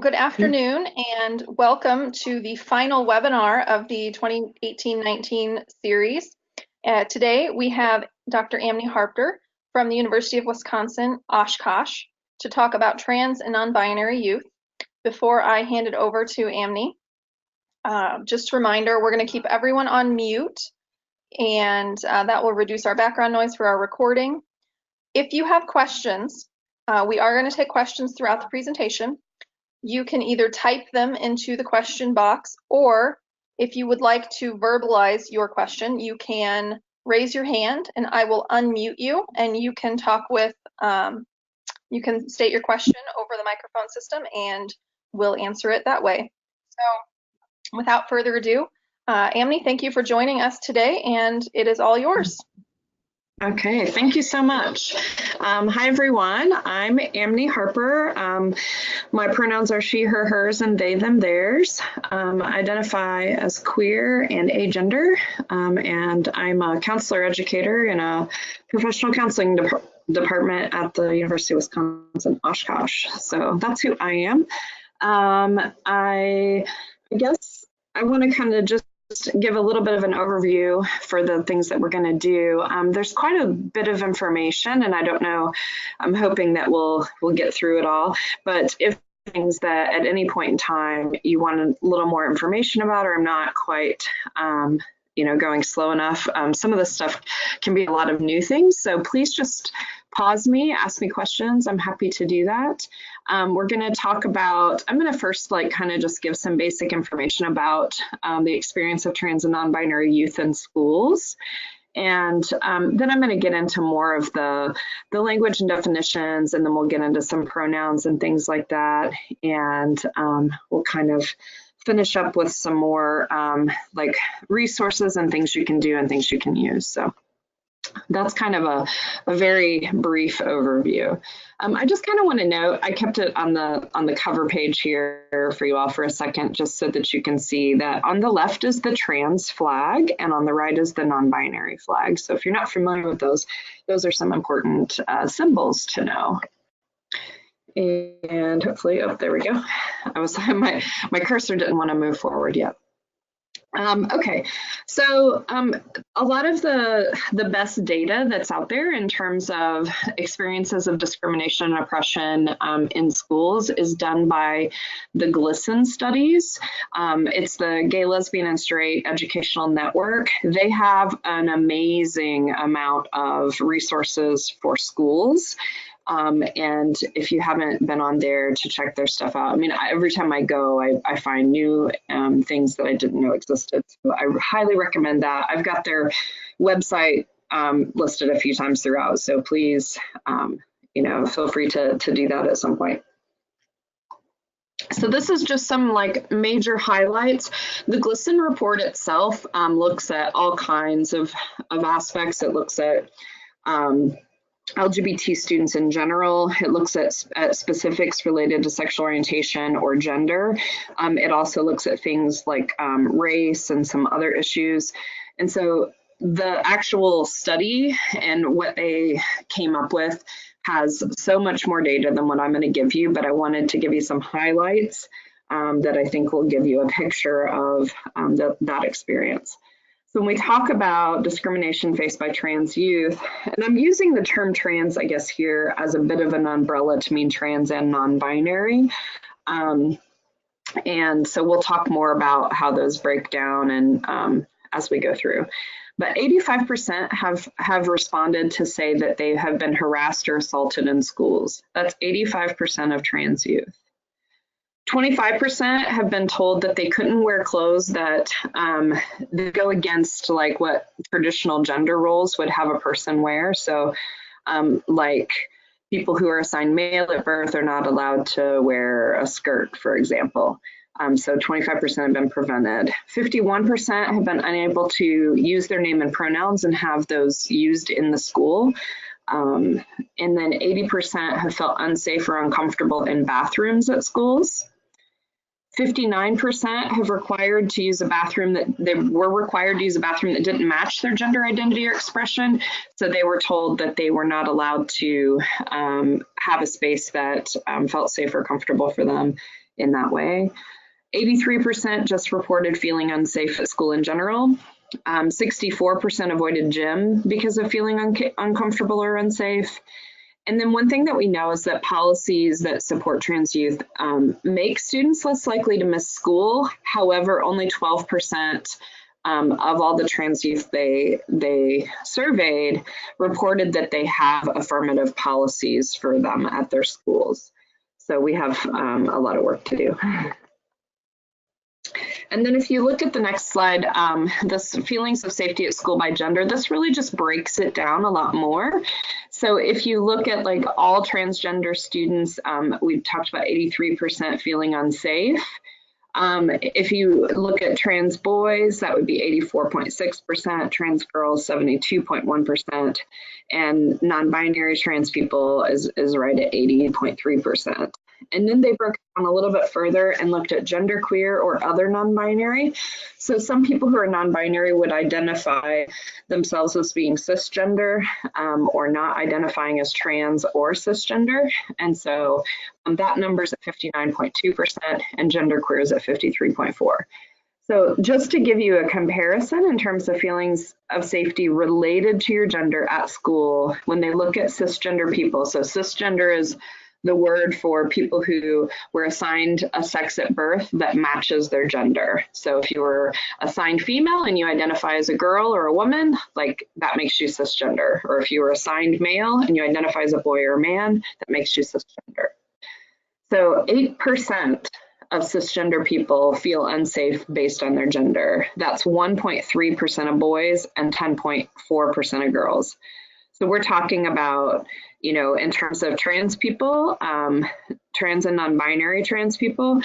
Good afternoon and welcome to the final webinar of the 2018-19 series. Today we have Dr. Amni Harper from the University of Wisconsin, Oshkosh, to talk about trans and non-binary youth. Before I hand it over to Amni, just a reminder, we're going to keep everyone on mute, and that will reduce our background noise for our recording. If you have questions, we are going to take questions throughout the presentation. You can either type them into the question box, or if you would like to verbalize your question, you can raise your hand and I will unmute you and you can talk with, you can state your question over the microphone system and we'll answer it that way. So without further ado, Amni, thank you for joining us today and it is all yours. Okay, thank you so much. Hi, everyone. I'm Amni Harper. My pronouns are she, her, hers, and they, them, theirs. I identify as queer and agender, and I'm a counselor educator in a professional counseling department at the University of Wisconsin, Oshkosh. So that's who I am. I guess I want to kind of just give a little bit of an overview for the things that we're going to do. There's quite a bit of information, and I don't know, I'm hoping that we'll get through it all, but if things that at any point in time you want a little more information about, or I'm not quite going slow enough, some of this stuff can be a lot of new things, so please just pause me, ask me questions. I'm happy to do that. We're going to talk about, I'm going to first kind of just give some basic information about the experience of trans and non-binary youth in schools. And then I'm going to get into more of the language and definitions, and then we'll get into some pronouns and things like that. And we'll kind of finish up with some more resources and things you can do and things you can use. So that's kind of a very brief overview. I just kind of want to note, I kept it on the cover page here for you all for a second, just so that you can see that on the left is the trans flag and on the right is the non-binary flag. So if you're not familiar with those are some important symbols to know. And hopefully, oh, there we go. My cursor didn't want to move forward yet. Okay, so a lot of the best data that's out there in terms of experiences of discrimination and oppression in schools is done by the GLSEN studies. It's the Gay, Lesbian, and Straight Educational Network. They have an amazing amount of resources for schools. And if you haven't been on there to check their stuff out, I mean, every time I go, I find new things that I didn't know existed. So I highly recommend that. I've got their website listed a few times throughout. So please, feel free to do that at some point. So this is just some major highlights. The GLSEN report itself looks at all kinds of aspects. It looks at LGBT students in general. It looks at specifics related to sexual orientation or gender. It also looks at things like race and some other issues. And so the actual study and what they came up with has so much more data than what I'm going to give you, but I wanted to give you some highlights that I think will give you a picture of that experience. So when we talk about discrimination faced by trans youth, and I'm using the term trans, I guess, here as a bit of an umbrella to mean trans and non-binary. And so we'll talk more about how those break down and as we go through. But 85% have responded to say that they have been harassed or assaulted in schools. That's 85% of trans youth. 25% have been told that they couldn't wear clothes that go against what traditional gender roles would have a person wear. So like people who are assigned male at birth are not allowed to wear a skirt, for example. So 25% have been prevented. 51% have been unable to use their name and pronouns and have those used in the school. And then 80% have felt unsafe or uncomfortable in bathrooms at schools. 59% have required to use a bathroom that they were required to use a bathroom that didn't match their gender identity or expression. So they were told that they were not allowed to have a space that felt safe or comfortable for them. in that way. 83% just reported feeling unsafe at school in general. 64% avoided gym because of feeling uncomfortable or unsafe. And then one thing that we know is that policies that support trans youth make students less likely to miss school. However, only 12% of all the trans youth they surveyed reported that they have affirmative policies for them at their schools. So we have a lot of work to do. And then if you look at the next slide, this feelings of safety at school by gender, this really just breaks it down a lot more. So if you look at like all transgender students, we've talked about 83% feeling unsafe. If you look at trans boys, that would be 84.6%, trans girls 72.1%, and non-binary trans people is right at 80.3%. And then they broke down a little bit further and looked at genderqueer or other non-binary. So some people who are non-binary would identify themselves as being cisgender or not identifying as trans or cisgender. And so that number is at 59.2% and genderqueer is at 53.4%. So just to give you a comparison in terms of feelings of safety related to your gender at school, when they look at cisgender people, so cisgender is the word for people who were assigned a sex at birth that matches their gender. So if you were assigned female and you identify as a girl or a woman, like that makes you cisgender. Or if you were assigned male and you identify as a boy or a man, that makes you cisgender. So 8% of cisgender people feel unsafe based on their gender. That's 1.3% of boys and 10.4% of girls. So we're talking about, you know, in terms of trans people, trans and non-binary trans people,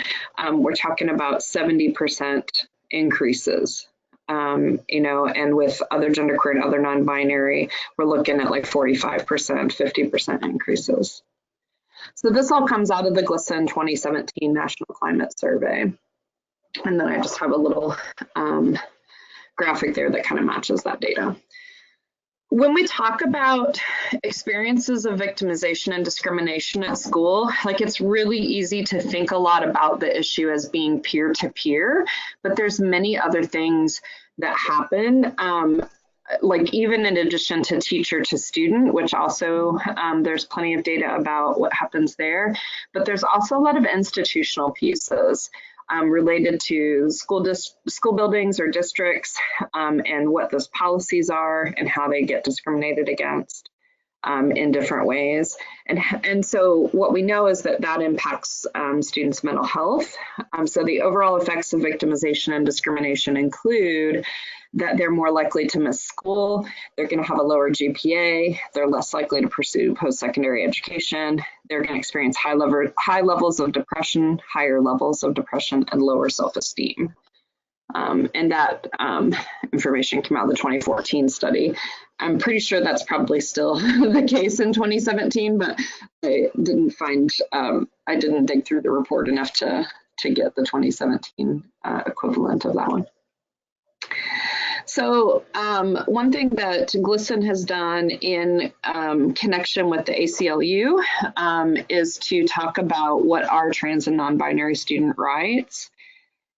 we're talking about 70% increases, you know, and with other genderqueer and other non-binary, we're looking at like 45%, 50% increases. So this all comes out of the GLSEN 2017 National Climate Survey. And then I just have a little graphic there that kind of matches that data. When we talk about experiences of victimization and discrimination at school, like it's really easy to think a lot about the issue as being peer-to-peer, but there's many other things that happen, like even in addition to teacher to student, which also there's plenty of data about what happens there, but there's also a lot of institutional pieces. Related to school buildings or districts and what those policies are and how they get discriminated against in different ways. And so what we know is that that impacts students' mental health. So the overall effects of victimization and discrimination include that they're more likely to miss school, they're going to have a lower GPA, they're less likely to pursue post-secondary education, they're going to experience high levels of depression, higher levels of depression, and lower self-esteem. And that information came out of the 2014 study. I'm pretty sure that's probably still the case in 2017, but I didn't find, I didn't dig through the report enough to get the 2017 equivalent of that one. So one thing that GLSEN has done in connection with the ACLU is to talk about what are trans and non-binary student rights.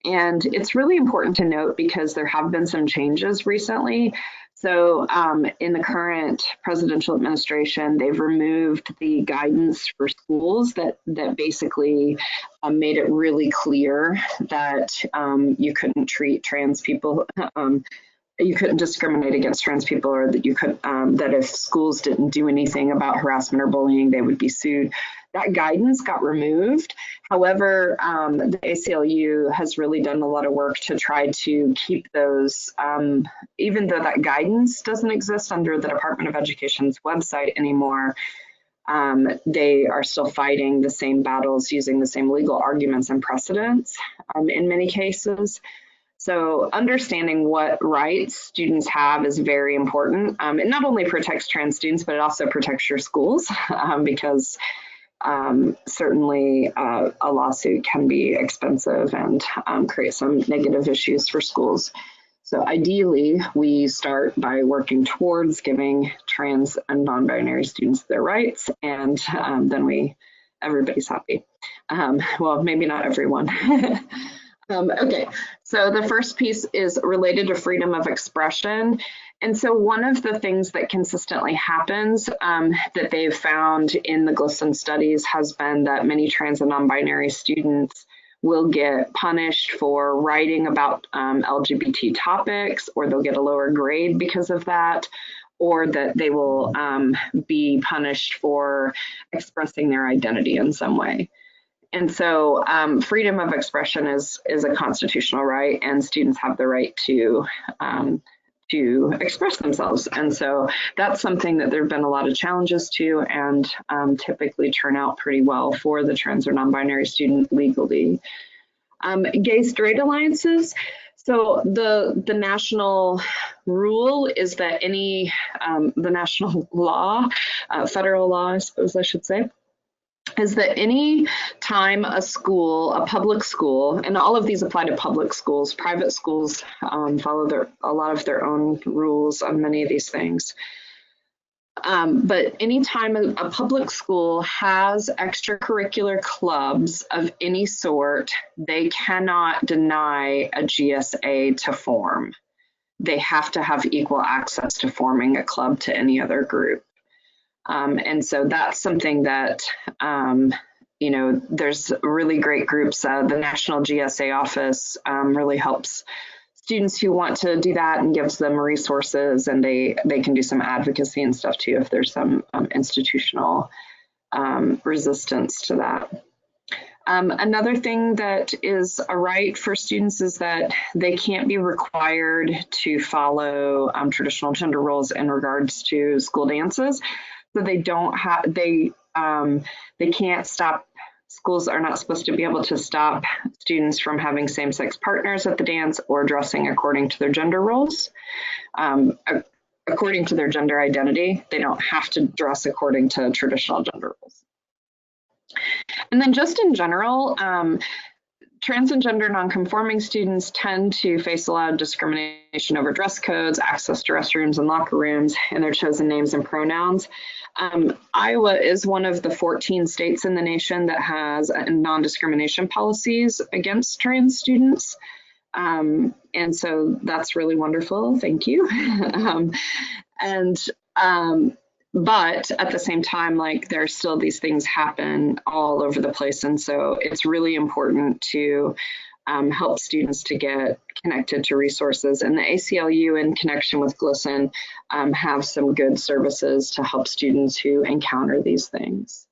And it's really important to note because there have been some changes recently. So in the current presidential administration, they've removed the guidance for schools that basically made it really clear that you couldn't treat trans people, you couldn't discriminate against trans people, or that you could, that if schools didn't do anything about harassment or bullying, they would be sued. That guidance got removed. However, the ACLU has really done a lot of work to try to keep those, even though that guidance doesn't exist under the Department of Education's website anymore, they are still fighting the same battles using the same legal arguments and precedents in many cases. So understanding what rights students have is very important. It not only protects trans students, but it also protects your schools because certainly a lawsuit can be expensive and create some negative issues for schools. So ideally, we start by working towards giving trans and non-binary students their rights, and then we everybody's happy. Well, maybe not everyone. Okay, so the first piece is related to freedom of expression. And so one of the things that consistently happens that they've found in the GLSEN studies has been that many trans and non-binary students will get punished for writing about LGBT topics, or they'll get a lower grade because of that, or that they will be punished for expressing their identity in some way. And so freedom of expression is a constitutional right, and students have the right to express themselves. And so that's something that there have been a lot of challenges to, and typically turn out pretty well for the trans or non-binary student legally. Gay-straight alliances. So the national rule is that any, the national law, federal law, I suppose I should say, is that any time a school, a public school, and all of these apply to public schools, private schools follow a lot of their own rules on many of these things. But anytime a public school has extracurricular clubs of any sort, they cannot deny a GSA to form. They have to have equal access to forming a club to any other group. And so that's something that, you know, there's really great groups. The National GSA office really helps students who want to do that and gives them resources, and they can do some advocacy and stuff too if there's some institutional resistance to that. Another thing that is a right for students is that they can't be required to follow traditional gender roles in regards to school dances. So they don't have, they can't stop, schools are not supposed to be able to stop students from having same-sex partners at the dance or dressing according to their gender roles. According to their gender identity, they don't have to dress according to traditional gender roles. And then just in general, trans and gender nonconforming students tend to face a lot of discrimination over dress codes, access to restrooms and locker rooms, and their chosen names and pronouns. Iowa is one of the 14 states in the nation that has non-discrimination policies against trans students. And so that's really wonderful. Thank you. But at the same time, like, there's still these things happen all over the place. And so it's really important to help students to get connected to resources. And the ACLU, in connection with GLSEN, have some good services to help students who encounter these things.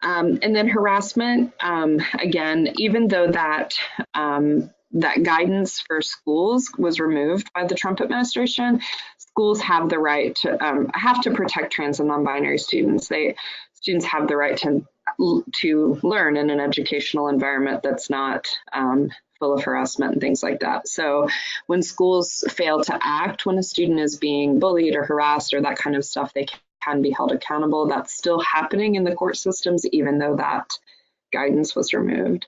And then harassment, again, even though that that guidance for schools was removed by the Trump administration, schools have the right to protect trans and non-binary students. Students have the right to learn in an educational environment that's not full of harassment and things like that. So when schools fail to act when a student is being bullied or harassed or that kind of stuff, they can be held accountable. That's still happening in the court systems, even though that guidance was removed.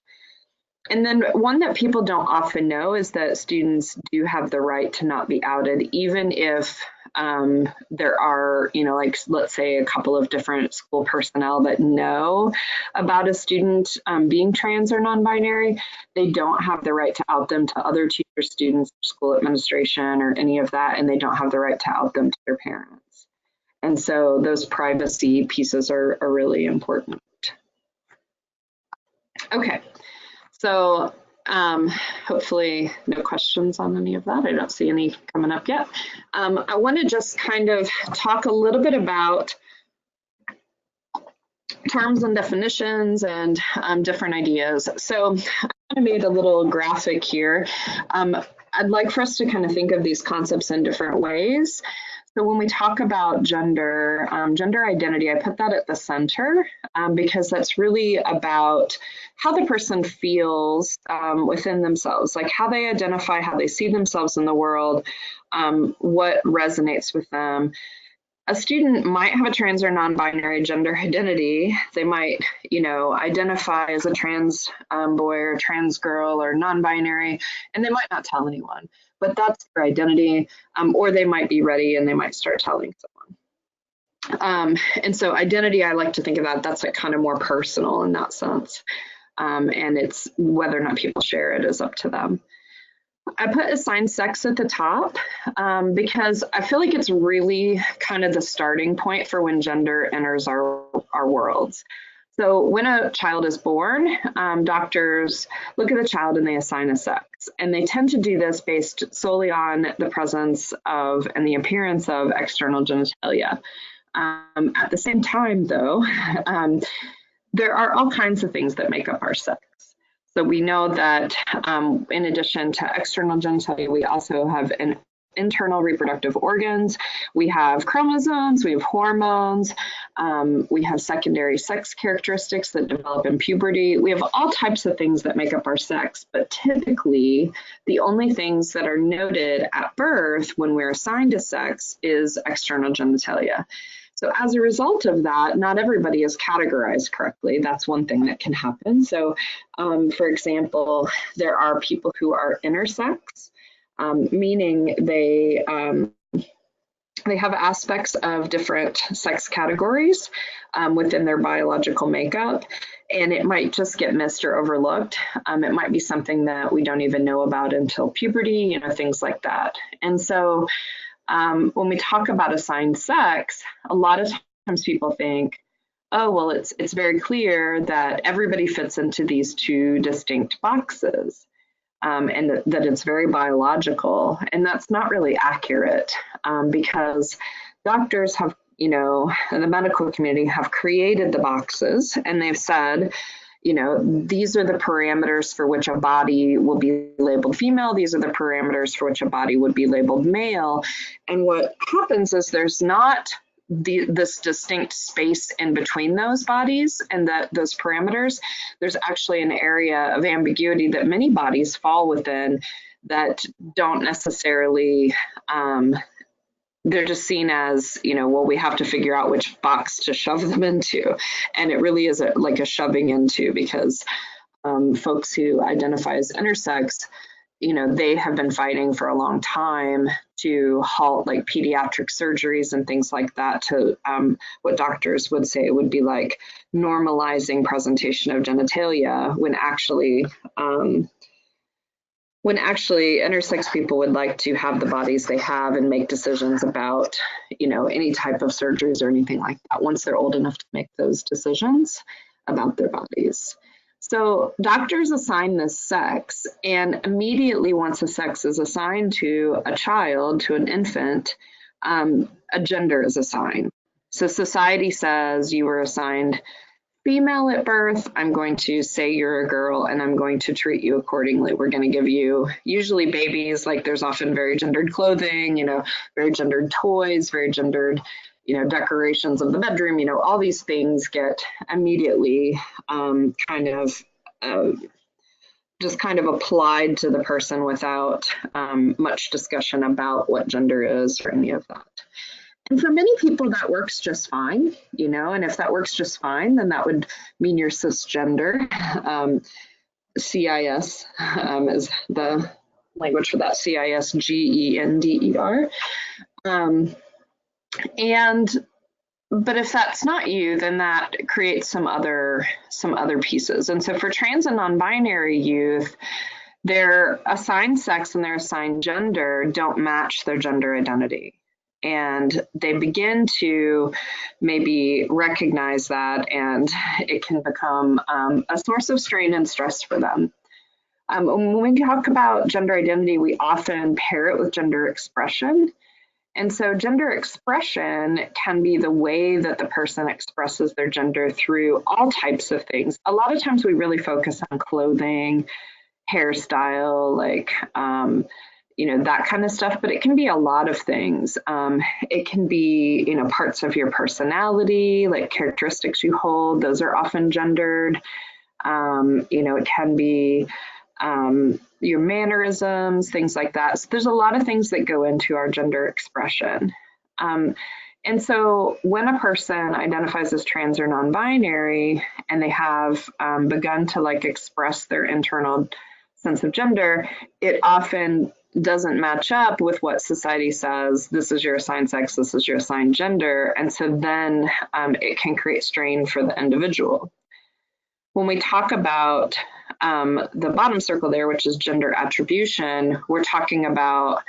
And then one that people don't often know is that students do have the right to not be outed, even if there are, you know, like, let's say a couple of different school personnel that know about a student being trans or non-binary. They don't have the right to out them to other teachers, students, school administration, or any of that, and they don't have the right to out them to their parents. And so those privacy pieces are really important. Okay. So hopefully no questions on any of that. I don't see any coming up yet. I want to just kind of talk a little bit about terms and definitions and different ideas. So I made a little graphic here. I'd like for us to kind of think of these concepts in different ways. So when we talk about gender, gender identity, I put that at the center because that's really about how the person feels within themselves, like how they identify, how they see themselves in the world, what resonates with them. A student might have a trans or non-binary gender identity. They might, you know, identify as a trans boy or trans girl or non-binary, and they might not tell anyone, but that's their identity. Or they might be ready and they might start telling someone. And so identity, I like to think of that's like kind of more personal in that sense. And it's whether or not people share it is up to them. I put assigned sex at the top because I feel like it's really kind of the starting point for when gender enters our worlds. So when a child is born, doctors look at the child and they assign a sex. And they tend to do this based solely on the presence of and the appearance of external genitalia. At the same time, though, there are all kinds of things that make up our sex. So we know that in addition to external genitalia, we also have an internal reproductive organs. We have chromosomes, we have hormones, we have secondary sex characteristics that develop in puberty. We have all types of things that make up our sex, but typically the only things that are noted at birth when we're assigned a sex is external genitalia. So as a result of that, not everybody is categorized correctly. That's one thing that can happen. So for example, there are people who are intersex, meaning they have aspects of different sex categories within their biological makeup, and it might just get missed or overlooked. It might be something that we don't even know about until puberty, things like that. And so when we talk about assigned sex, a lot of times people think, oh, well, it's very clear that everybody fits into these two distinct boxes. And that it's very biological. And that's not really accurate because doctors have, in the medical community have created the boxes and they've said, these are the parameters for which a body will be labeled female. These are the parameters for which a body would be labeled male. And what happens is there's not this distinct space in between those bodies and those parameters. There's actually an area of ambiguity that many bodies fall within that don't necessarily, they're just seen as, well, we have to figure out which box to shove them into. And it really is like a shoving into because folks who identify as intersex, they have been fighting for a long time to halt like pediatric surgeries and things like that to what doctors would say would be like normalizing presentation of genitalia when actually intersex people would like to have the bodies they have and make decisions about, any type of surgeries or anything like that once they're old enough to make those decisions about their bodies. So doctors assign this sex, and immediately once a sex is assigned to a child, to an infant, a gender is assigned. So society says you were assigned female at birth, I'm going to say you're a girl and I'm going to treat you accordingly. We're going to give you, usually babies, like there's often very gendered clothing, very gendered toys, very gendered, decorations of the bedroom, all these things get immediately just kind of applied to the person without much discussion about what gender is or any of that. And for many people, that works just fine, and if that works just fine, then that would mean you're cisgender. CIS is the language for that, CISGENDER. But if that's not you, then that creates some other pieces. And so for trans and non-binary youth, their assigned sex and their assigned gender don't match their gender identity. And they begin to maybe recognize that, and it can become a source of strain and stress for them. When we talk about gender identity, we often pair it with gender expression. And so gender expression can be the way that the person expresses their gender through all types of things. A lot of times we really focus on clothing, hairstyle, like, that kind of stuff, but it can be a lot of things. It can be, parts of your personality, like characteristics you hold, those are often gendered. It can be your mannerisms, things like that. So there's a lot of things that go into our gender expression. And so when a person identifies as trans or non-binary and they have begun to express their internal sense of gender, it often doesn't match up with what society says, this is your assigned sex, this is your assigned gender. And so then it can create strain for the individual. When we talk about the bottom circle there, which is gender attribution, we're talking about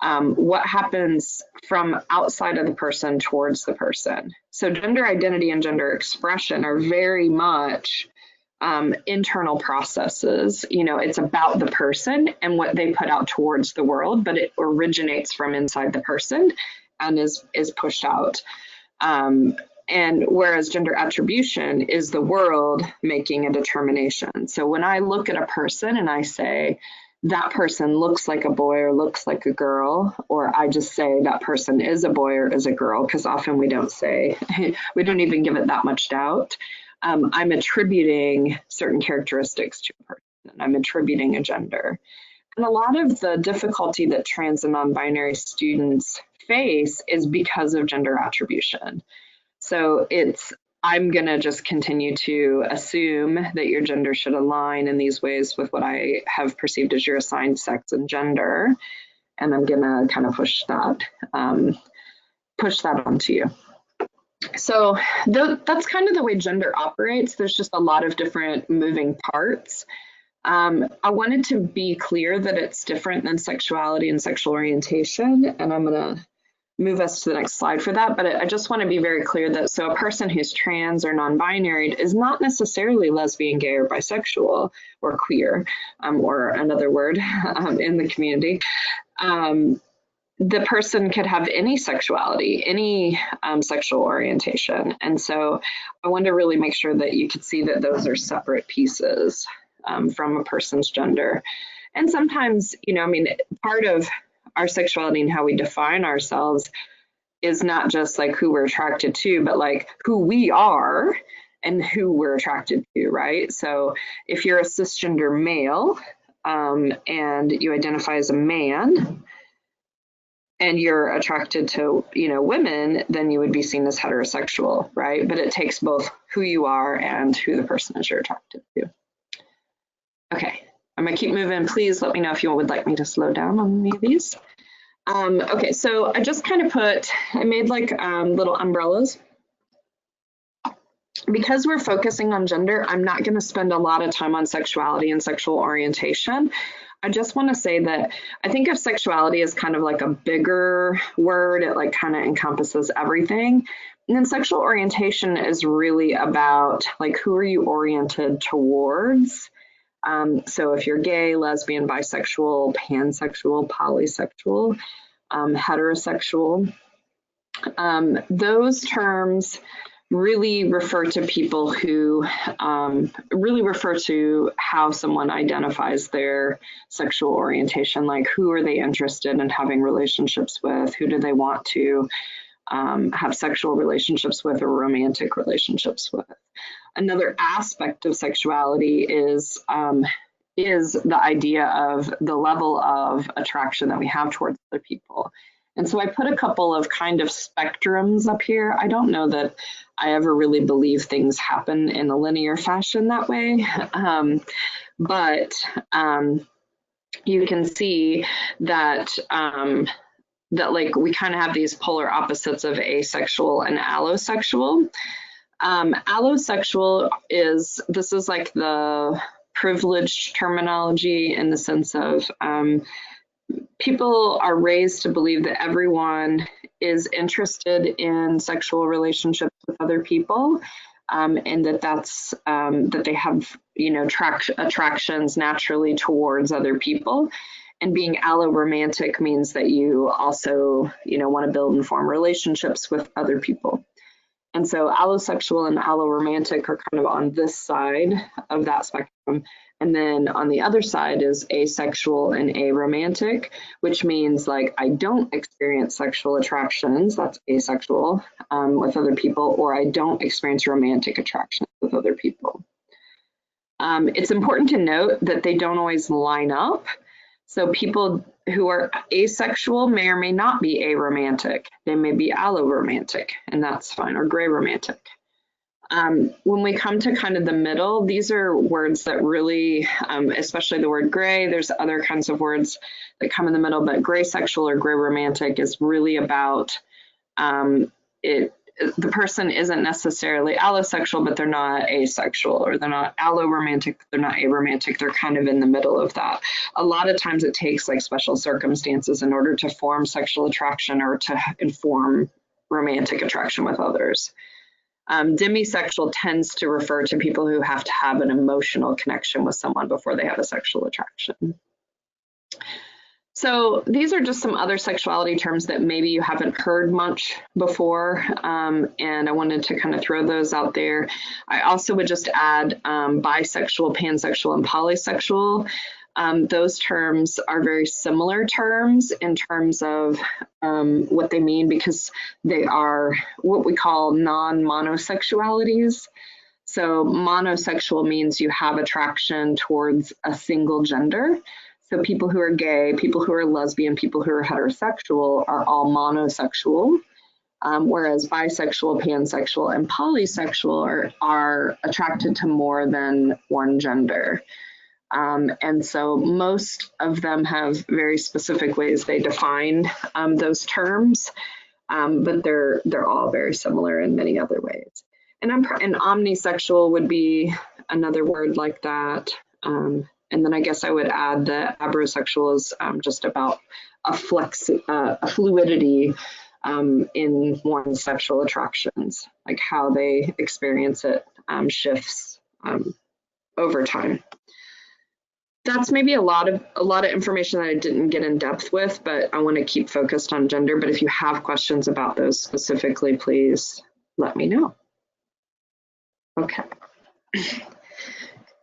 what happens from outside of the person towards the person. So gender identity and gender expression are very much internal processes. You know, it's about the person and what they put out towards the world, but it originates from inside the person and is pushed out. And whereas gender attribution is the world making a determination. So when I look at a person and I say, that person looks like a boy or looks like a girl, or I just say that person is a boy or is a girl, because often we don't say, we don't even give it that much doubt. I'm attributing certain characteristics to a person. I'm attributing a gender. And a lot of the difficulty that trans and non-binary students face is because of gender attribution. So I'm going to just continue to assume that your gender should align in these ways with what I have perceived as your assigned sex and gender. And I'm going to kind of push that onto you. So that's kind of the way gender operates. There's just a lot of different moving parts. I wanted to be clear that it's different than sexuality and sexual orientation, and I'm going to move us to the next slide for that, but I just want to be very clear that so a person who's trans or non-binary is not necessarily lesbian, gay, or bisexual, or queer, or another word in the community. The person could have any sexuality, any sexual orientation. And so I want to really make sure that you can see that those are separate pieces from a person's gender. And sometimes, you know, I mean, part of our sexuality and how we define ourselves is not just like who we're attracted to, but like who we are and who we're attracted to, right? So if you're a cisgender male and you identify as a man and you're attracted to, you know, women, then you would be seen as heterosexual, right? But it takes both who you are and who the person is you're attracted to. Okay, I'm gonna keep moving. Please let me know if you would like me to slow down on any of these. Okay, so I just kind of I made like little umbrellas. Because we're focusing on gender, I'm not gonna spend a lot of time on sexuality and sexual orientation. I just wanna say that I think of sexuality as kind of like a bigger word. It like kind of encompasses everything. And then sexual orientation is really about like who are you oriented towards? So if you're gay, lesbian, bisexual, pansexual, polysexual, heterosexual, those terms really refer to people who really refer to how someone identifies their sexual orientation, like who are they interested in having relationships with, who do they want to have sexual relationships with or romantic relationships with. Another aspect of sexuality is the idea of the level of attraction that we have towards other people. And so I put a couple of kind of spectrums up here. I don't know that I ever really believe things happen in a linear fashion that way, but you can see that that like we kind of have these polar opposites of asexual and allosexual. Allosexual this is like the privileged terminology in the sense of people are raised to believe that everyone is interested in sexual relationships with other people, and that they have, you know, attractions naturally towards other people. And being alloromantic means that you also, you know, want to build and form relationships with other people. And so allosexual and alloromantic are kind of on this side of that spectrum. And then on the other side is asexual and aromantic, which means like I don't experience sexual attractions, that's asexual, with other people, or I don't experience romantic attractions with other people. It's important to note that they don't always line up. So people who are asexual may or may not be aromantic. They may be alloromantic, and that's fine, or gray romantic. When we come to kind of the middle, these are words that really, especially the word gray, there's other kinds of words that come in the middle, but gray sexual or gray romantic is really about the person isn't necessarily allosexual, but they're not asexual, or they're not alloromantic, they're not aromantic, they're kind of in the middle of that. A lot of times it takes like special circumstances in order to form sexual attraction or to inform romantic attraction with others. Demisexual tends to refer to people who have to have an emotional connection with someone before they have a sexual attraction. So these are just some other sexuality terms that maybe you haven't heard much before, and I wanted to kind of throw those out there. I also would just add bisexual, pansexual, and polysexual. Those terms are very similar terms in terms of what they mean, because they are what we call non-monosexualities. So monosexual means you have attraction towards a single gender. So people who are gay, people who are lesbian, people who are heterosexual are all monosexual, whereas bisexual, pansexual, and polysexual are attracted to more than one gender. And so most of them have very specific ways they define those terms, but they're all very similar in many other ways. And omnisexual would be another word like that. And then I guess I would add that abrosexual is just about a fluidity in one's sexual attractions, like how they experience it shifts over time. That's maybe a lot of information that I didn't get in depth with, but I want to keep focused on gender. But if you have questions about those specifically, please let me know. Okay.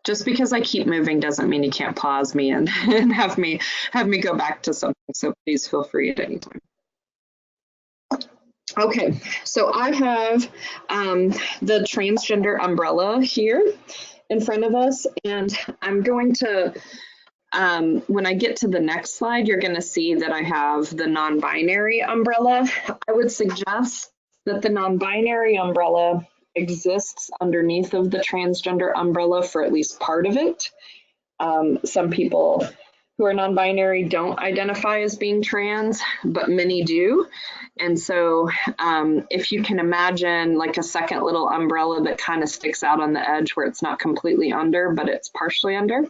Just because I keep moving doesn't mean you can't pause me and have me go back to something. So please feel free at any time. Okay, so I have the transgender umbrella here in front of us, and I'm going to, when I get to the next slide, you're going to see that I have the non-binary umbrella. I would suggest that the non-binary umbrella exists underneath of the transgender umbrella for at least part of it. Some people who are non-binary don't identify as being trans, but many do. And so if you can imagine like a second little umbrella that kind of sticks out on the edge where it's not completely under, but it's partially under.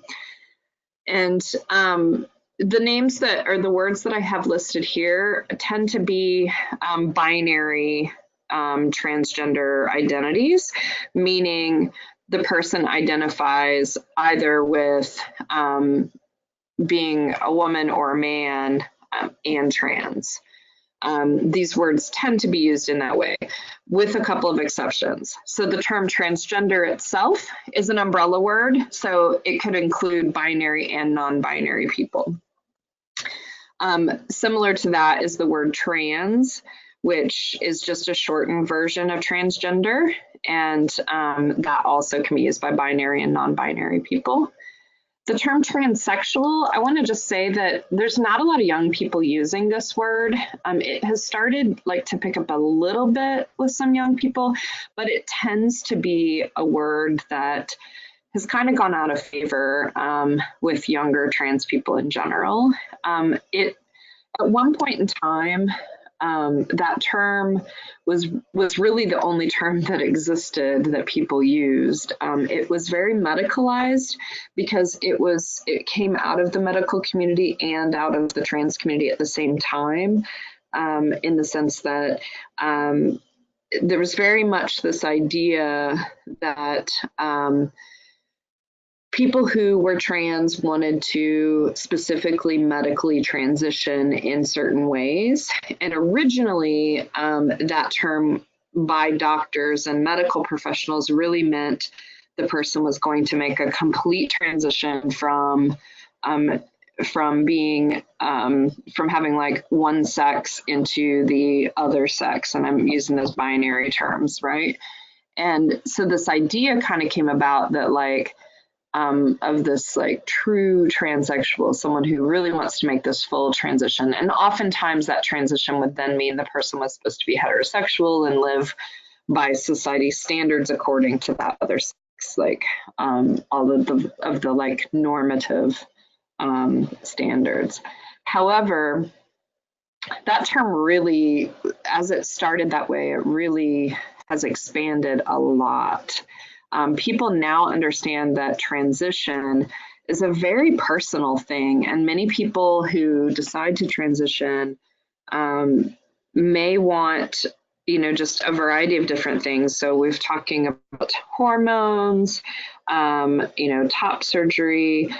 And the names that, or the words that I have listed here tend to be binary transgender identities, meaning the person identifies either with being a woman or a man and trans. These words tend to be used in that way, with a couple of exceptions. So the term transgender itself is an umbrella word, so it could include binary and non-binary people. Similar to that is the word trans, which is just a shortened version of transgender, and that also can be used by binary and non-binary people. The term transsexual, I want to just say that there's not a lot of young people using this word. It has started like to pick up a little bit with some young people, but it tends to be a word that has kind of gone out of favor with younger trans people in general. At one point in time, that term was really the only term that existed that people used. It was very medicalized because it came out of the medical community and out of the trans community at the same time, in the sense that there was very much this idea that people who were trans wanted to specifically medically transition in certain ways. And originally, that term by doctors and medical professionals really meant the person was going to make a complete transition from being, from having like one sex into the other sex. And I'm using those binary terms, right? And so this idea kind of came about that like, of this like true transsexual, someone who really wants to make this full transition. And oftentimes that transition would then mean the person was supposed to be heterosexual and live by society standards according to that other sex, like all of the like normative standards. However, that term really, as it started that way, it really has expanded a lot. People now understand that transition is a very personal thing, and many people who decide to transition may want, just a variety of different things. So we're talking about hormones, top surgery,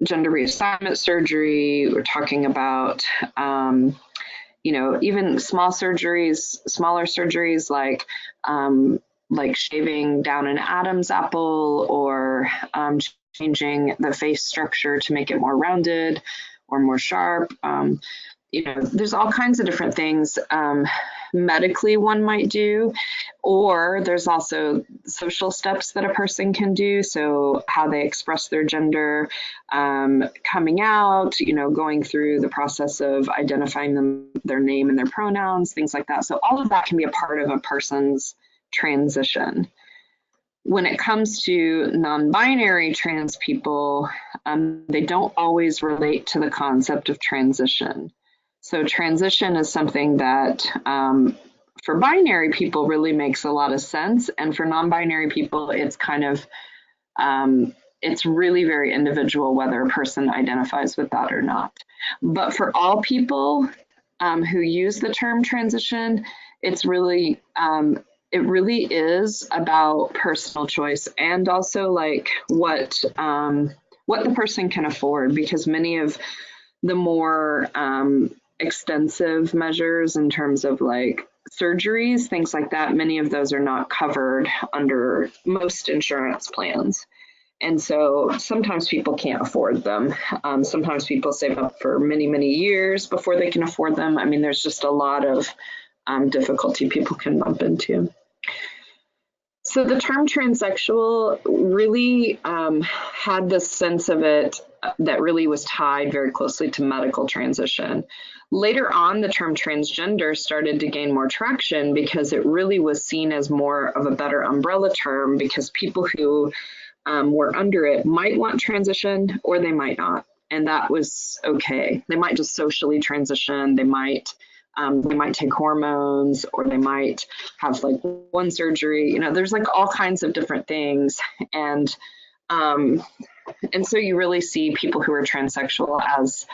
gender reassignment surgery. We're talking about, even smaller surgeries like shaving down an Adam's apple, or changing the face structure to make it more rounded or more sharp. There's all kinds of different things medically one might do, or there's also social steps that a person can do. So how they express their gender, coming out, going through the process of identifying their name and their pronouns, things like that. So all of that can be a part of a person's transition. When it comes to non-binary trans people, they don't always relate to the concept of transition. So transition is something that for binary people really makes a lot of sense. And for non-binary people, it's kind of, it's really very individual whether a person identifies with that or not. But for all people who use the term transition, it's really, it really is about personal choice, and also like what the person can afford, because many of the more extensive measures in terms of like surgeries, things like that, many of those are not covered under most insurance plans. And so sometimes people can't afford them. Sometimes people save up for many, many years before they can afford them. I mean, there's just a lot of difficulty people can bump into. So the term transsexual really had this sense of it that really was tied very closely to medical transition. Later on, the term transgender started to gain more traction because it really was seen as more of a better umbrella term, because people who were under it might want transition or they might not. And that was okay. They might just socially transition. They might take hormones, or they might have like one surgery. There's like all kinds of different things. And so you really see people who are transsexual as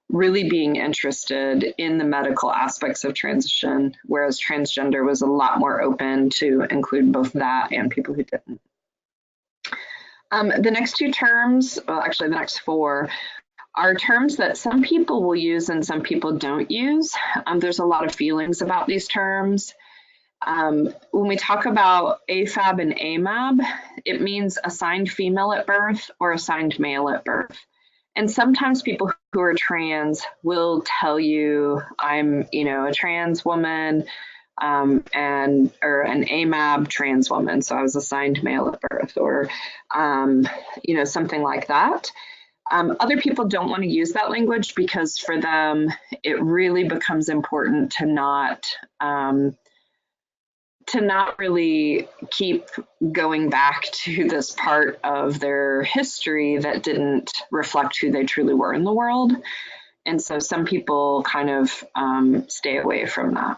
really being interested in the medical aspects of transition, whereas transgender was a lot more open to include both that and people who didn't. The next two terms, well, actually the next four, are terms that some people will use and some people don't use. There's a lot of feelings about these terms. When we talk about AFAB and AMAB, it means assigned female at birth or assigned male at birth. And sometimes people who are trans will tell you, I'm, a trans woman, or an AMAB trans woman, so I was assigned male at birth, or, something like that. Other people don't want to use that language because for them, it really becomes important to not really keep going back to this part of their history that didn't reflect who they truly were in the world. And so some people kind of stay away from that.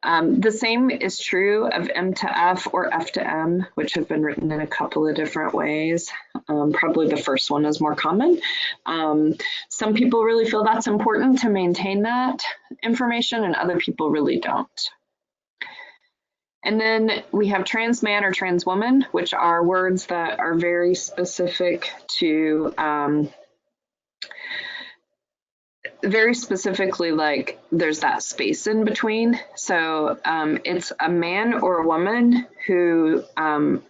The same is true of M to F or F to M, which have been written in a couple of different ways. Probably the first one is more common. Some people really feel that's important to maintain that information, and other people really don't. And then we have trans man or trans woman, which are words that are very specific to very specifically, like there's that space in between. So it's a man or a woman who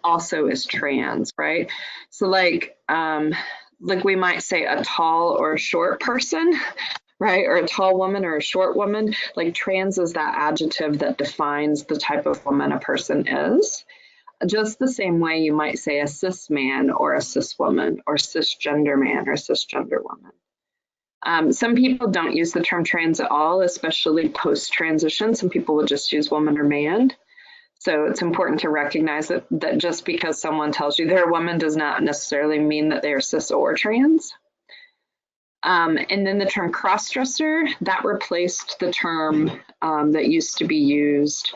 also is trans, right? So like we might say a tall or a short person, right? Or a tall woman or a short woman. Like trans is that adjective that defines the type of woman a person is. Just the same way you might say a cis man or a cis woman, or cisgender man or cisgender woman. Some people don't use the term trans at all, especially post-transition. Some people will just use woman or man. So it's important to recognize that just because someone tells you they're a woman does not necessarily mean that they're cis or trans. And then the term cross-dresser, that replaced the term that used to be used,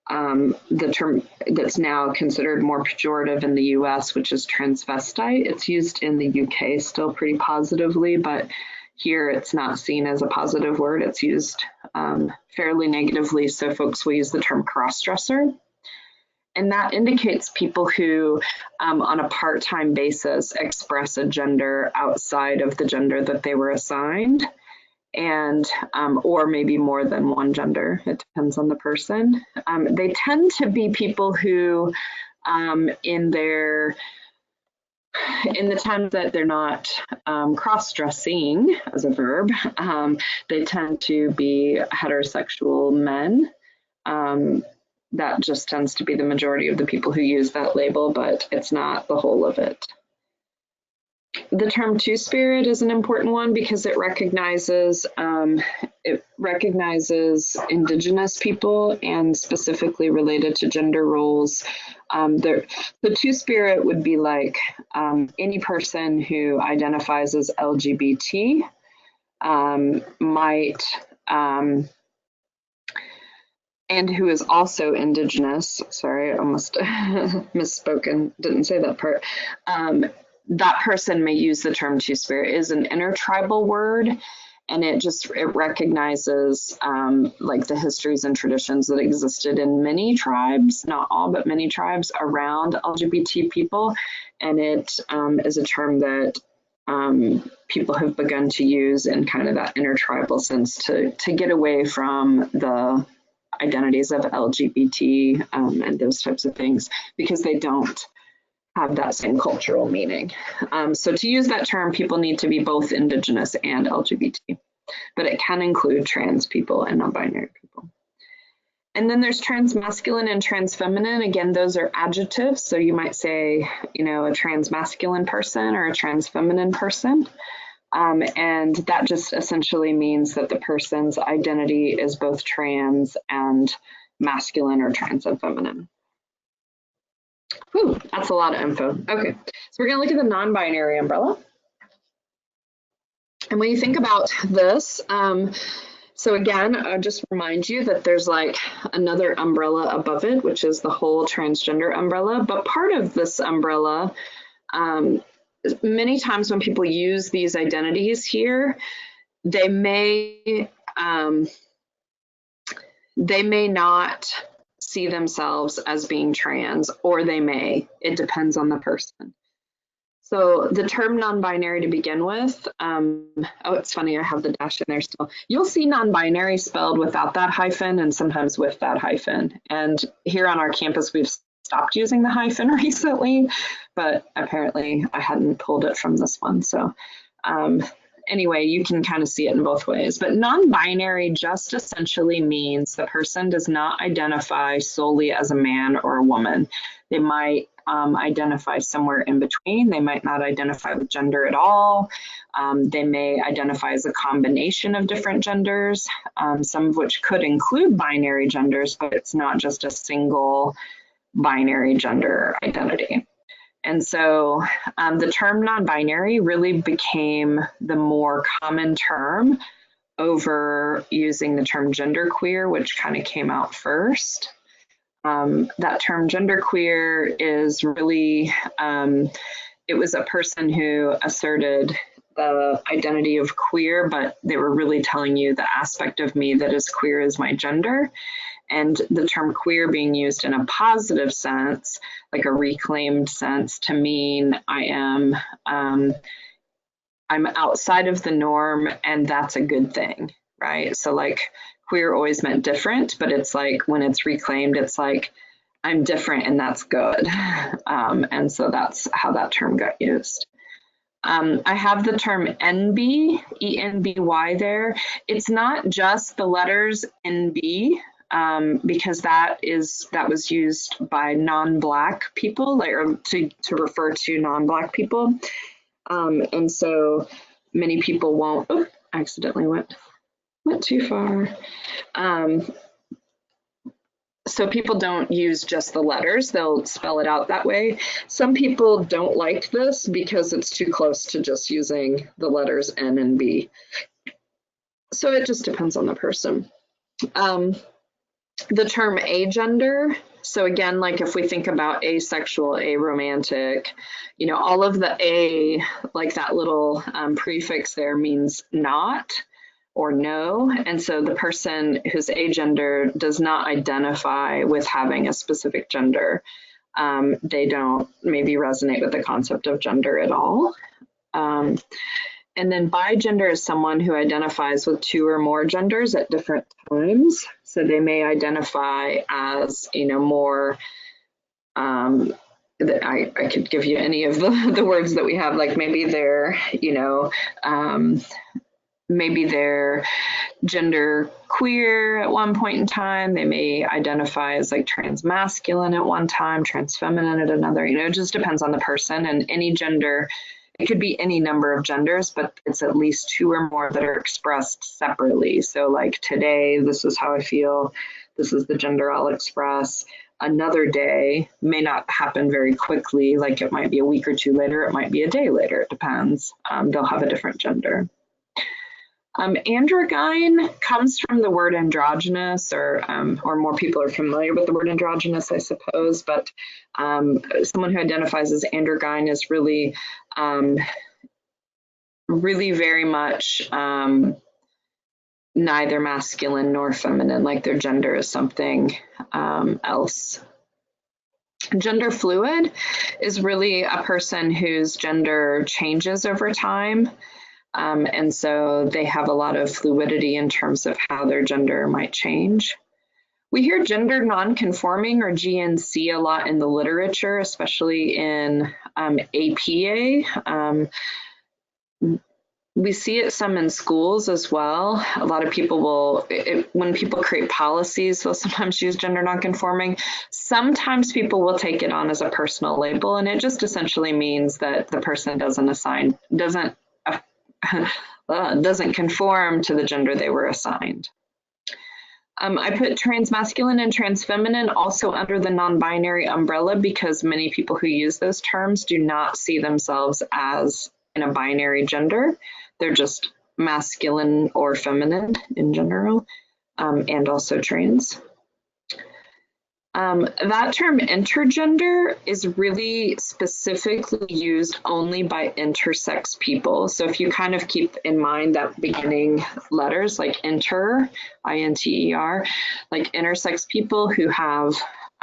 the term that's now considered more pejorative in the US, which is transvestite. It's used in the UK still pretty positively, but here it's not seen as a positive word. It's used fairly negatively, so folks will use the term cross-dresser. And that indicates people who, on a part-time basis, express a gender outside of the gender that they were assigned, and or maybe more than one gender. It depends on the person. They tend to be people who, in the times that they're not cross-dressing as a verb, they tend to be heterosexual men. That just tends to be the majority of the people who use that label, but it's not the whole of it. The term two-spirit is an important one because it recognizes Indigenous people and specifically related to gender roles. The two-spirit would be like any person who identifies as LGBT might and who is also Indigenous. Sorry, I almost misspoken, didn't say that part. That person may use the term two-spirit. It is an intertribal word, and it recognizes like the histories and traditions that existed in many tribes, not all, but many tribes around LGBT people. And it is a term that people have begun to use in kind of that intertribal sense to get away from the identities of LGBT and those types of things, because they don't have that same cultural meaning. So to use that term, people need to be both Indigenous and LGBT, but it can include trans people and non-binary people. And then there's trans-masculine and trans-feminine. Again, those are adjectives. So you might say, you know, a trans-masculine person or a trans-feminine person. And that just essentially means that the person's identity is both trans and masculine or trans and feminine. Whew, that's a lot of info. Okay, so we're gonna look at the non-binary umbrella. And when you think about this, so again, I'll just remind you that there's like another umbrella above it, which is the whole transgender umbrella. But part of this umbrella, many times when people use these identities here, they may not see themselves as being trans, or they may. It depends on the person. So the term non-binary to begin with, oh, it's funny, I have the dash in there still. You'll see non-binary spelled without that hyphen and sometimes with that hyphen. And here on our campus, we've stopped using the hyphen recently, but apparently I hadn't pulled it from this one. So anyway, you can kind of see it in both ways. But non-binary just essentially means the person does not identify solely as a man or a woman. They might identify somewhere in between. They might not identify with gender at all. They may identify as a combination of different genders, some of which could include binary genders, but it's not just a single binary gender identity. And so the term non-binary really became the more common term over using the term genderqueer, which kind of came out first. That term genderqueer is really, it was a person who asserted the identity of queer, but they were really telling you the aspect of me that is queer is my gender. And the term queer being used in a positive sense, like a reclaimed sense, to mean I'm outside of the norm, and that's a good thing, right? So like queer always meant different, but it's like when it's reclaimed, it's like I'm different and that's good. And so that's how that term got used. I have the term NB, E-N-B-Y there. It's not just the letters NB, because that was used by non-Black people, or to refer to non-Black people. And so many people won't, accidentally went too far. So people don't use just the letters, they'll spell it out that way. Some people don't like this because it's too close to just using the letters N and B. So it just depends on the person. The term agender, so again, like if we think about asexual, aromantic, you know, all of the A, like that little prefix there means not or no. And so the person who's agender does not identify with having a specific gender. They don't maybe resonate with the concept of gender at all. And then bigender is someone who identifies with two or more genders at different times. So they may identify as, you know, more, I could give you any of the words that we have, like maybe they're, you know, maybe they're gender queer at one point in time. They may identify as like transmasculine at one time, transfeminine at another, you know, it just depends on the person. And any gender, it could be any number of genders, but it's at least two or more that are expressed separately. So like today, this is how I feel. This is the gender I'll express. Another day may not happen very quickly. Like it might be a week or two later. It might be a day later. It depends. They'll have a different gender. Androgyne comes from the word androgynous, or more people are familiar with the word androgynous, I suppose, but someone who identifies as androgyne is really, really very much neither masculine nor feminine, like their gender is something else. Gender fluid is really a person whose gender changes over time. And so they have a lot of fluidity in terms of how their gender might change. We hear gender nonconforming or GNC a lot in the literature, especially in APA. We see it some in schools as well. A lot of people will, when people create policies, they'll sometimes use gender nonconforming. Sometimes people will take it on as a personal label, and it just essentially means that the person doesn't conform to the gender they were assigned. I put transmasculine and transfeminine also under the non-binary umbrella because many people who use those terms do not see themselves as in a binary gender. They're just masculine or feminine in general, and also trans. That term intergender is really specifically used only by intersex people. So if you kind of keep in mind that beginning letters like inter, I-N-T-E-R, like intersex people who have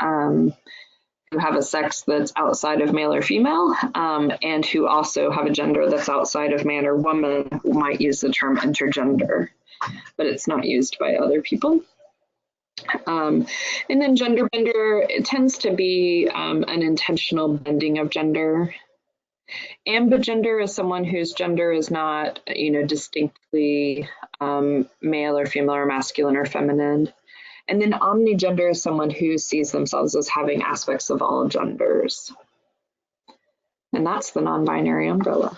a sex that's outside of male or female, and who also have a gender that's outside of man or woman might use the term intergender, but it's not used by other people. And then gender bender, it tends to be an intentional bending of gender. Ambigender is someone whose gender is not, you know, distinctly male or female or masculine or feminine. And then omnigender is someone who sees themselves as having aspects of all genders. And that's the non-binary umbrella.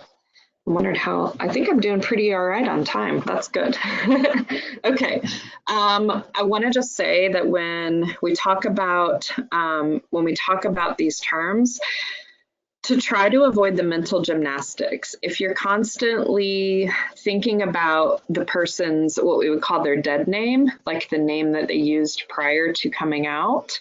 I wondered how, I think I'm doing pretty all right on time. That's good. Okay. I want to just say that when we talk about these terms, to try to avoid the mental gymnastics. If you're constantly thinking about the person's, what we would call their dead name, like the name that they used prior to coming out,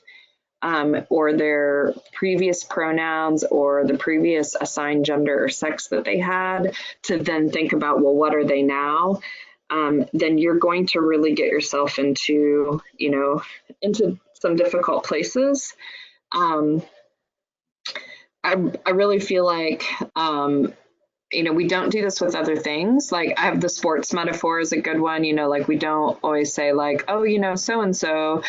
or their previous pronouns or the previous assigned gender or sex that they had, to then think about, well, what are they now? Then you're going to really get yourself into, you know, into some difficult places. I really feel like, you know, we don't do this with other things. Like I have the sports metaphor is a good one, you know, like we don't always say like, oh, you know, so-and-so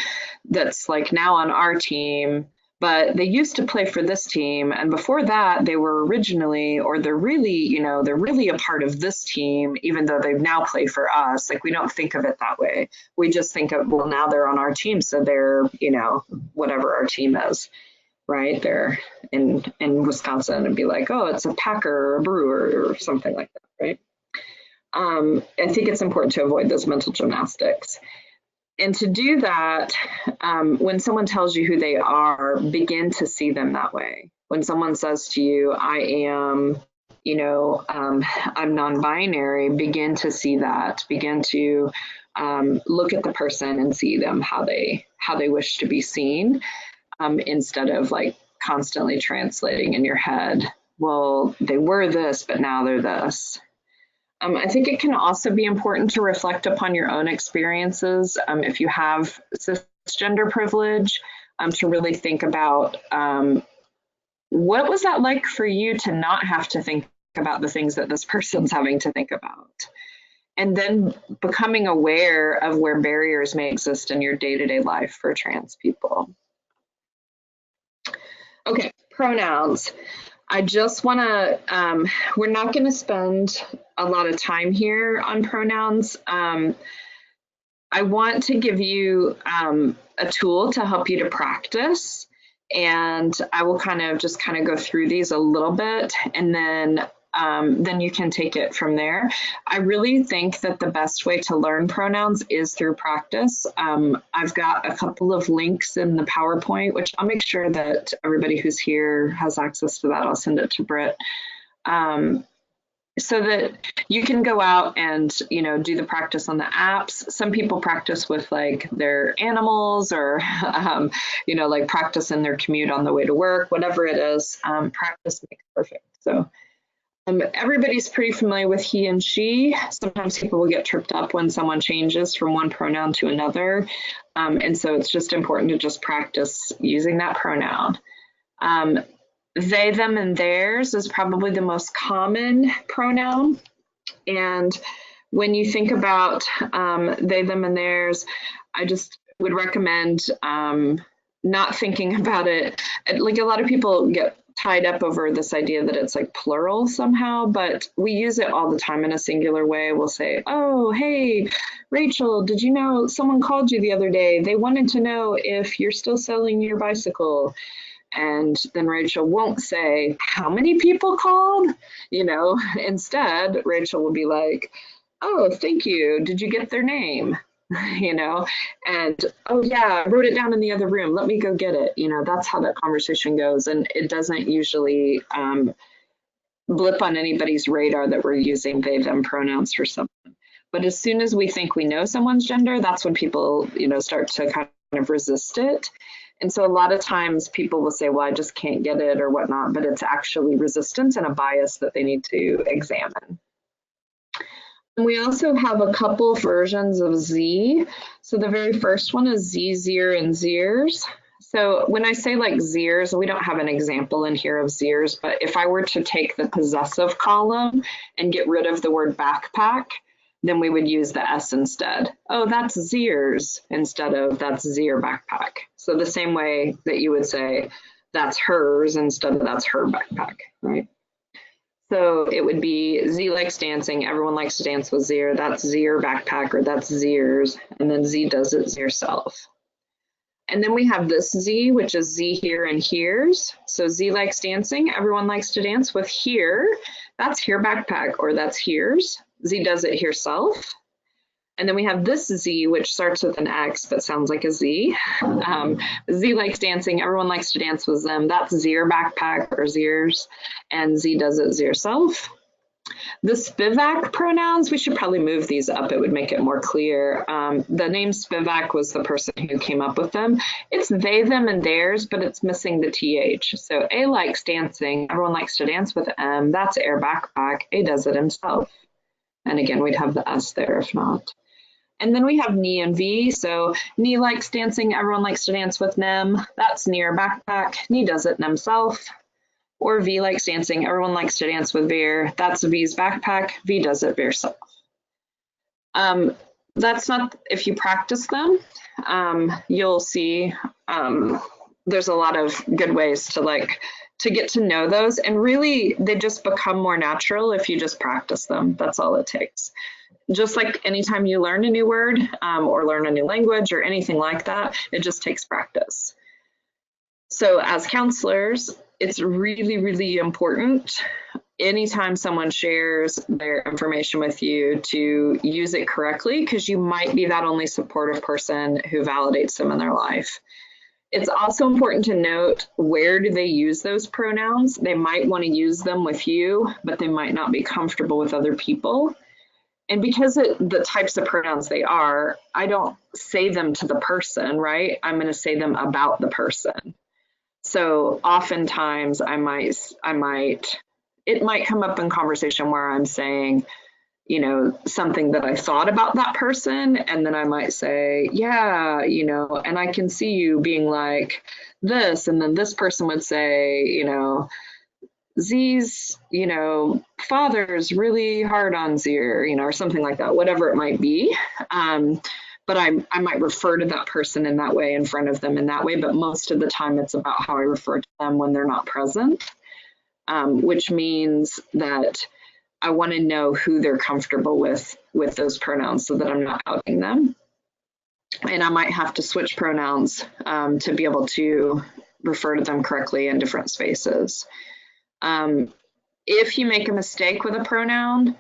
that's like now on our team, but they used to play for this team. And before that they were originally, or they're really, you know, they're really a part of this team, even though they now play for us. Like we don't think of it that way. We just think of, well, now they're on our team. So they're, you know, whatever our team is. Right, they're in Wisconsin and be like, oh, it's a Packer or a Brewer or something like that, right? I think it's important to avoid those mental gymnastics. And to do that, when someone tells you who they are, begin to see them that way. When someone says to you, I am, I'm non-binary, begin to see that. Begin to look at the person and see them how they wish to be seen, instead of like constantly translating in your head, well, they were this, but now they're this. I think it can also be important to reflect upon your own experiences. If you have cisgender privilege, to really think about what was that like for you to not have to think about the things that this person's having to think about. And then becoming aware of where barriers may exist in your day-to-day life for trans people. Okay, pronouns. I just want to, we're not going to spend a lot of time here on pronouns. I want to give you a tool to help you to practice, and I will kind of go through these a little bit, and then you can take it from there. I really think that the best way to learn pronouns is through practice. I've got a couple of links in the PowerPoint, which I'll make sure that everybody who's here has access to that. I'll send it to Britt, so that you can go out and, do the practice on the apps. Some people practice with like their animals, or, like practice in their commute on the way to work, whatever it is. Practice makes perfect. So everybody's pretty familiar with he and she. Sometimes people will get tripped up when someone changes from one pronoun to another. And so it's just important to just practice using that pronoun. They, them, and theirs is probably the most common pronoun. And when you think about they, them, and theirs, I just would recommend not thinking about it. Like, a lot of people get tied up over this idea that it's like plural somehow, but we use it all the time in a singular way. We'll say, oh, hey, Rachel, did you know someone called you the other day? They wanted to know if you're still selling your bicycle. And then Rachel won't say, how many people called? Instead, Rachel will be like, oh, thank you. Did you get their name? And, oh yeah, I wrote it down in the other room. Let me go get it. That's how that conversation goes. And it doesn't usually blip on anybody's radar that we're using they, them pronouns for something. But as soon as we think we know someone's gender, that's when people, start to kind of resist it. And so a lot of times people will say, well, I just can't get it or whatnot, but it's actually resistance and a bias that they need to examine. And we also have a couple versions of Z. So the very first one is Z, Zir, and Zirs. So when I say like Zirs, we don't have an example in here of Zirs, but if I were to take the possessive column and get rid of the word backpack, then we would use the S instead. Oh, that's Zirs instead of that's Zir backpack. So the same way that you would say that's hers instead of that's her backpack, right? So it would be Z likes dancing, everyone likes to dance with Zir, that's Zir backpack, or that's Zirs, and then Z does it Zir self. And then we have this Z, which is Z here and here's. So Z likes dancing, everyone likes to dance with here, that's here backpack, or that's here's. Z does it herself. And then we have this Z, which starts with an X that sounds like a Z. Z likes dancing, everyone likes to dance with them. That's Zir backpack or Zirs, and Z does it Zir self. The Spivak pronouns, we should probably move these up, it would make it more clear. The name Spivak was the person who came up with them. It's they, them, and theirs, but it's missing the TH. So A likes dancing, everyone likes to dance with M, that's air backpack, A does it himself. And again, we'd have the S there if not. And then we have Ni and V. So Ni likes dancing, everyone likes to dance with Nem. That's Near backpack, Ni does it himself. Or V likes dancing, everyone likes to dance with Veer. That's V's backpack, V does it Veer self. That's not, if you practice them, you'll see there's a lot of good ways to get to know those, and really they just become more natural if you just practice them. That's all it takes. Just like anytime you learn a new word or learn a new language or anything like that, it just takes practice. So as counselors, it's really, really important anytime someone shares their information with you, to use it correctly, because you might be that only supportive person who validates them in their life. It's also important to note, where do they use those pronouns? They might want to use them with you, but they might not be comfortable with other people. And because the types of pronouns they are, I don't say them to the person, right? I'm going to say them about the person. So oftentimes it might come up in conversation where I'm saying, you know, something that I thought about that person, and then I might say, yeah, you know, and I can see you being like this, and then this person would say, you know, Z's, you know, father's really hard on Z, you know, or something like that, whatever it might be. But I might refer to that person in that way, in front of them in that way, but most of the time it's about how I refer to them when they're not present, which means that I want to know who they're comfortable with those pronouns, so that I'm not outing them. And I might have to switch pronouns to be able to refer to them correctly in different spaces. If you make a mistake with a pronoun,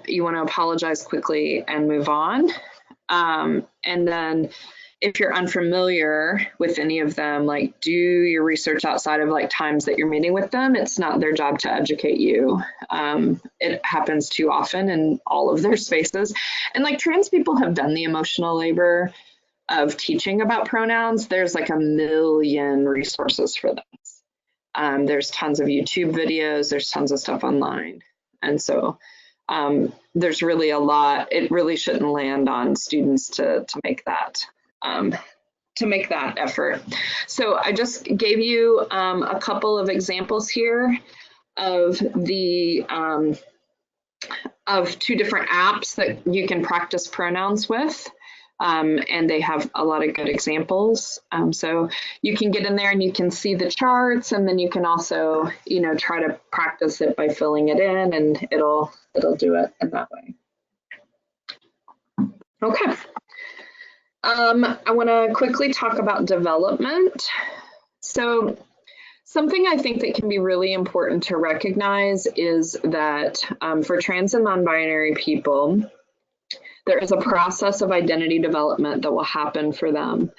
you want to apologize quickly and move on. And then if you're unfamiliar with any of them, like, do your research outside of like times that you're meeting with them. It's not their job to educate you. It happens too often in all of their spaces. And like, trans people have done the emotional labor of teaching about pronouns. There's like a million resources for them. There's tons of YouTube videos, there's tons of stuff online. And so there's really a lot. It really shouldn't land on students to make that effort. So I just gave you a couple of examples here of the of 2 different apps that you can practice pronouns with. And they have a lot of good examples. So you can get in there and you can see the charts, and then you can also, you know, try to practice it by filling it in, and it'll do it in that way. Okay. I want to quickly talk about development. So something I think that can be really important to recognize is that for trans and non-binary people, there is a process of identity development that will happen for them.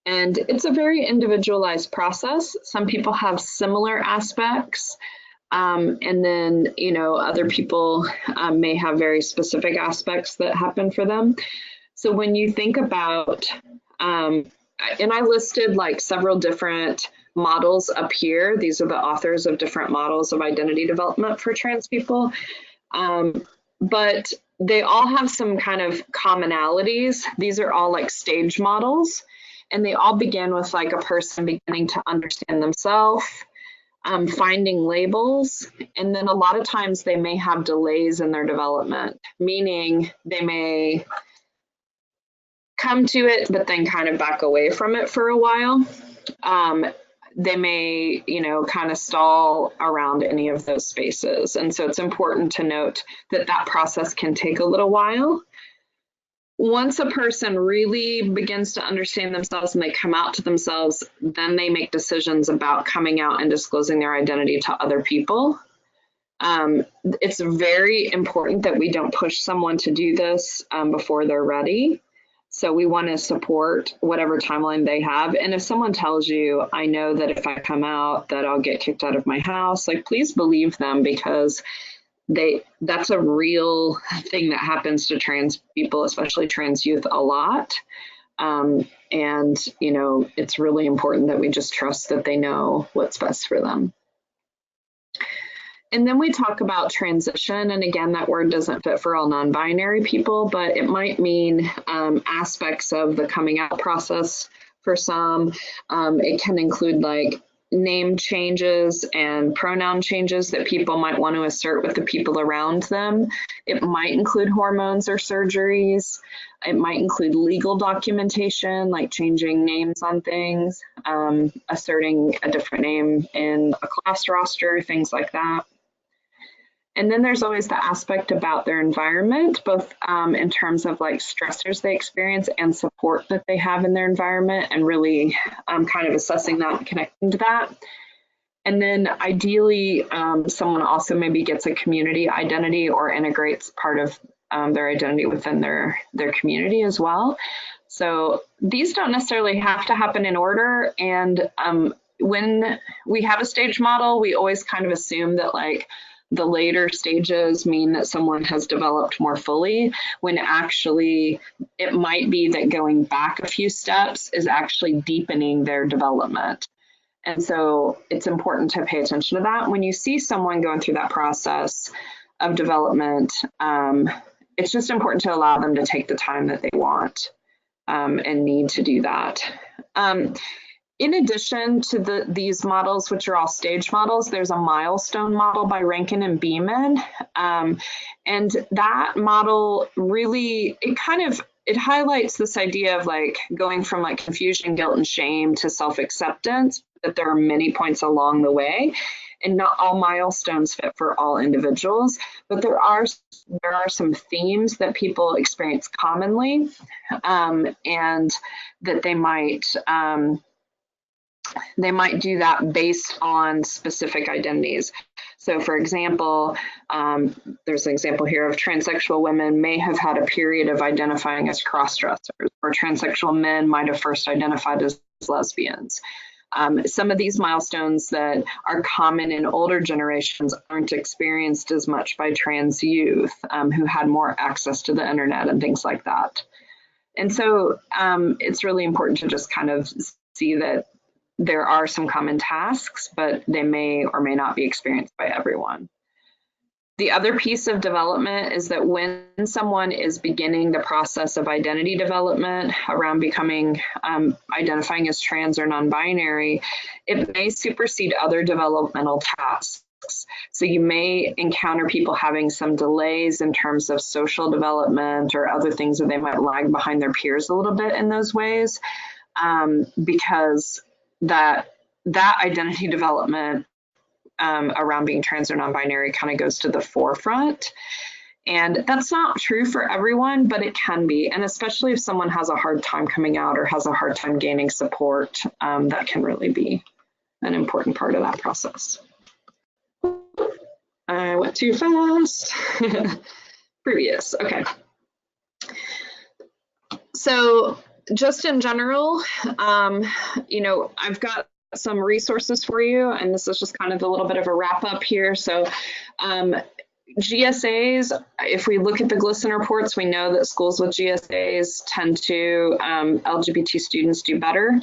And it's a very individualized process. Some people have similar aspects, and then, you know, other people may have very specific aspects that happen for them. So when you think about, and I listed like several different models up here. These are the authors of different models of identity development for trans people. But they all have some kind of commonalities. These are all like stage models, and they all begin with like a person beginning to understand themselves, finding labels, and then a lot of times they may have delays in their development, meaning they may come to it, but then kind of back away from it for a while. They may, you know, kind of stall around any of those spaces. And so it's important to note that that process can take a little while. Once a person really begins to understand themselves and they come out to themselves, then they make decisions about coming out and disclosing their identity to other people. It's very important that we don't push someone to do this before they're ready. So we want to support whatever timeline they have. And if someone tells you, I know that if I come out that I'll get kicked out of my house, like, please believe them, because that's a real thing that happens to trans people, especially trans youth, a lot. And, you know, it's really important that we just trust that they know what's best for them. And then we talk about transition, and again, that word doesn't fit for all non-binary people, but it might mean aspects of the coming out process for some. It can include like name changes and pronoun changes that people might want to assert with the people around them. It might include hormones or surgeries. It might include legal documentation, like changing names on things, asserting a different name in a class roster, things like that. And then there's always the aspect about their environment, both in terms of like stressors they experience and support that they have in their environment, and really kind of assessing that and connecting to that. And then ideally, someone also maybe gets a community identity or integrates part of their identity within their community as well. So these don't necessarily have to happen in order. And when we have a stage model, we always kind of assume that like the later stages mean that someone has developed more fully, when actually it might be that going back a few steps is actually deepening their development. And so it's important to pay attention to that. When you see someone going through that process of development, it's just important to allow them to take the time that they want and need to do that. In addition to these models, which are all stage models, there's a milestone model by Rankin and Beeman. And that model really, it highlights this idea of like going from like confusion, guilt, and shame to self-acceptance, that there are many points along the way, and not all milestones fit for all individuals, but there are some themes that people experience commonly, and that they might do that based on specific identities. So for example, there's an example here of transsexual women may have had a period of identifying as cross-dressers, or transsexual men might have first identified as lesbians. Some of these milestones that are common in older generations aren't experienced as much by trans youth who had more access to the internet and things like that. And so it's really important to just kind of see that there are some common tasks, but they may or may not be experienced by everyone. The other piece of development is that when someone is beginning the process of identity development around becoming, identifying as trans or non-binary, it may supersede other developmental tasks. So you may encounter people having some delays in terms of social development or other things that they might lag behind their peers a little bit in those ways, because that identity development around being trans or non-binary kind of goes to the forefront. And that's not true for everyone, but it can be. And especially if someone has a hard time coming out or has a hard time gaining support, that can really be an important part of that process. I went too fast. Previous, okay. So just in general, you know, I've got some resources for you, and this is just kind of a little bit of a wrap up here. So GSAs, if we look at the GLSEN reports, we know that schools with GSAs tend to, LGBT students do better,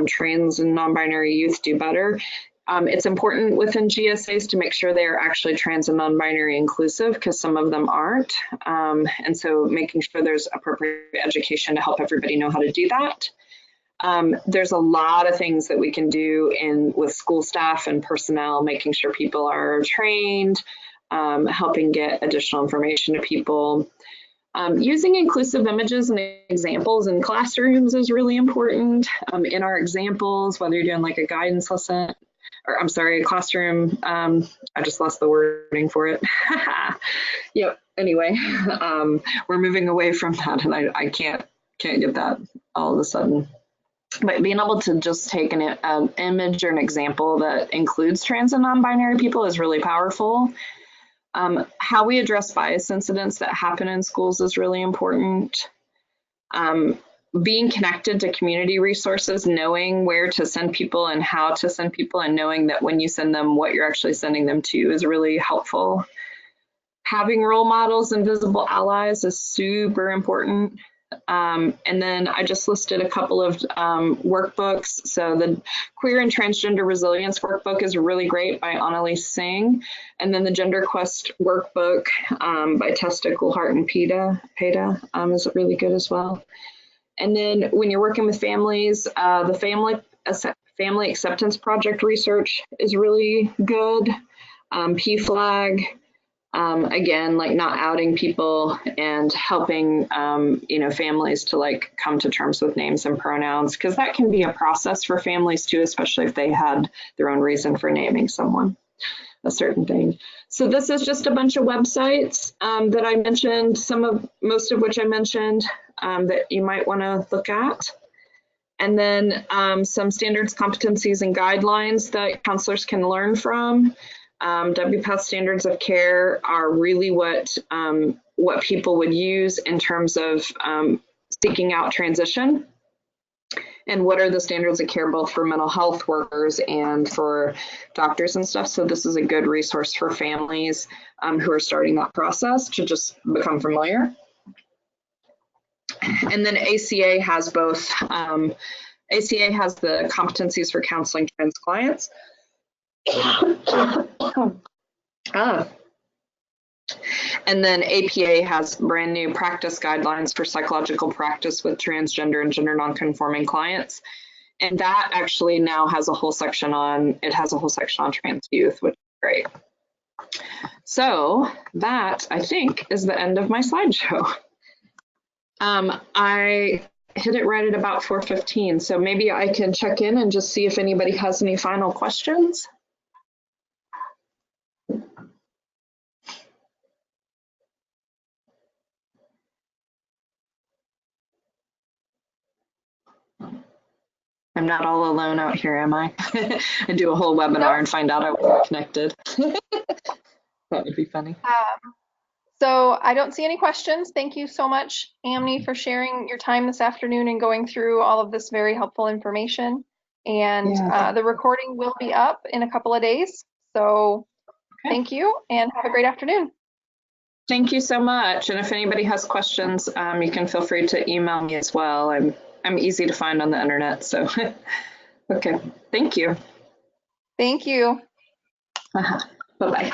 trans and non-binary youth do better. It's important within GSAs to make sure they are actually trans and non-binary inclusive, because some of them aren't. And so making sure there's appropriate education to help everybody know how to do that. There's a lot of things that we can do with school staff and personnel, making sure people are trained, helping get additional information to people. Using inclusive images and examples in classrooms is really important. In our examples, whether you're doing like a guidance lesson, or I'm sorry, a classroom, I just lost the wording for it. Yep, anyway, we're moving away from that, and I can't get that all of a sudden. But being able to just take an image or an example that includes trans and non-binary people is really powerful. How we address bias incidents that happen in schools is really important. Being connected to community resources, knowing where to send people and how to send people, and knowing that when you send them, what you're actually sending them to is really helpful. Having role models and visible allies is super important. And then I just listed a couple of workbooks. So the Queer and Transgender Resilience workbook is really great by Annalise Singh. And then the Gender Quest workbook by Testa Coulthart and Peta is really good as well. And then when you're working with families, the Family Acceptance Project research is really good. PFLAG. Again, like not outing people and helping, you know, families to like come to terms with names and pronouns, because that can be a process for families too, especially if they had their own reason for naming someone a certain thing. So this is just a bunch of websites that I mentioned, most of which I mentioned that you might want to look at. And then some standards, competencies, and guidelines that counselors can learn from. WPATH standards of care are really what people would use in terms of seeking out transition. And what are the standards of care both for mental health workers and for doctors and stuff. So this is a good resource for families who are starting that process to just become familiar. And then ACA has both. ACA has the competencies for counseling trans clients. And then APA has brand new practice guidelines for psychological practice with transgender and gender nonconforming clients. And that actually now has a whole section on, it has a whole section on trans youth, which is great. So that, I think, is the end of my slideshow. I hit it right at about 4:15, so maybe I can check in and just see if anybody has any final questions. I'm not all alone out here, am I? I do a whole webinar and find out I wasn't connected. That would be funny. So I don't see any questions. Thank you so much, Amni, for sharing your time this afternoon and going through all of this very helpful information. And the recording will be up in a couple of days. So Thank you and have a great afternoon. Thank you so much. And if anybody has questions, you can feel free to email me as well. I'm easy to find on the internet. So, okay. Thank you. Thank you. Bye-bye.